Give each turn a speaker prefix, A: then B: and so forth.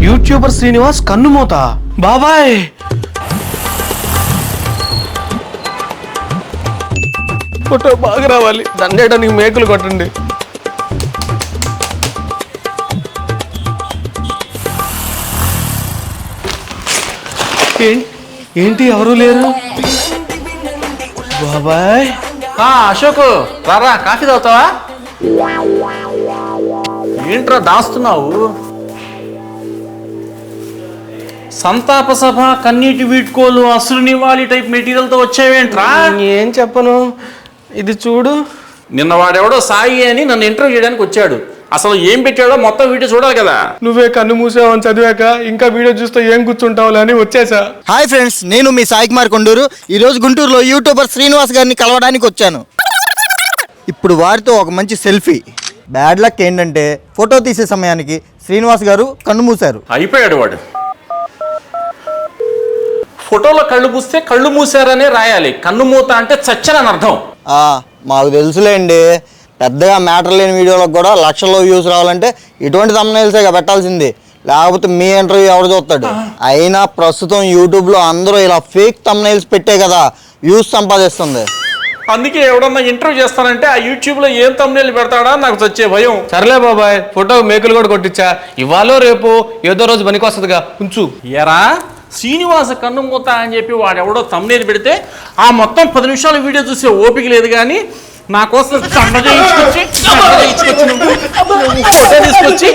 A: YouTuber Srinivas కన్నుమూత. బాబాయ్ photo బాగా రావాలి, దండేయడానికి మేకులు కొట్టండి. ఏంటి ఎవరు లేరు? బాబాయ్
B: అశోక్ రారా, కాఫీ తాగుతావా? ఏంట్రా దాస్తున్నావు? సంతాప సభ, కన్నీటి వీడ్కోలు, అసురు నివాళి టైప్ మెటీరియల్తో వచ్చావేంట్రా?
A: ఏం చెప్పను, ఇది చూడు.
B: నిన్న వాడెవడో సాయి అని నన్ను ఇంటర్వ్యూ చేయడానికి వచ్చాడు. అసలు ఏం పెట్టాడో మొత్తం వీడియో చూడాలి కదా.
A: నువ్వే కన్ను మూసావని చదివాక ఇంకా వీడియో చూస్తే ఏం కూర్చుంటావు అని వచ్చేసా.
C: హాయ్ ఫ్రెండ్స్, నేను మీ సాయి కుమార్ కొండూరు. ఈరోజు గుంటూరులో యూట్యూబర్ శ్రీనివాస్ గారిని కలవడానికి వచ్చాను. ఇప్పుడు వారితో ఒక మంచి సెల్ఫీ. బ్యాడ్ లక్ ఏంటంటే ఫోటో తీసే సమయానికి శ్రీనివాస్ గారు కన్ను మూశారు.
B: అయిపోయాడు వాడు. ఫోటోలో కళ్ళు మూస్తే కళ్ళు మూసారనే రాయాలి, కన్ను మూత అంటే చచ్చనని అర్థం.
C: మాకు తెలుసులేండి, పెద్దగా మ్యాటర్ లేని వీడియోలకు కూడా లక్షల్లో వ్యూస్ రావాలంటే ఇటువంటి thumbnailsే పెట్టాల్సింది, లేకపోతే మీ ఇంటర్వ్యూ ఎవరు చూస్తాడు? అయినా ప్రస్తుతం యూట్యూబ్లో అందరూ ఇలా ఫేక్ thumbnails పెట్టే కదా వ్యూస్ సంపాదిస్తుంది.
B: అందుకే ఎవడన్నా ఇంటర్వ్యూ చేస్తానంటే ఆ యూట్యూబ్లో ఏం thumbnail పెడతాడా నాకు వచ్చే భయం.
A: సర్లే బాబాయ్, ఫోటో మేకులు కూడా కొట్టించా. ఇవాళ రేపు ఏదో రోజు పనికి వస్తుందిగా, ఉంచు.
B: ఎరా శ్రీనివాస కన్ను మూత అని చెప్పి వాడు ఎవడో thumbnail పెడితే ఆ మొత్తం 10 నిమిషాల వీడియో చూసే ఓపిక లేదు. కానీ నా కోసం ఫోటో తీసుకొచ్చి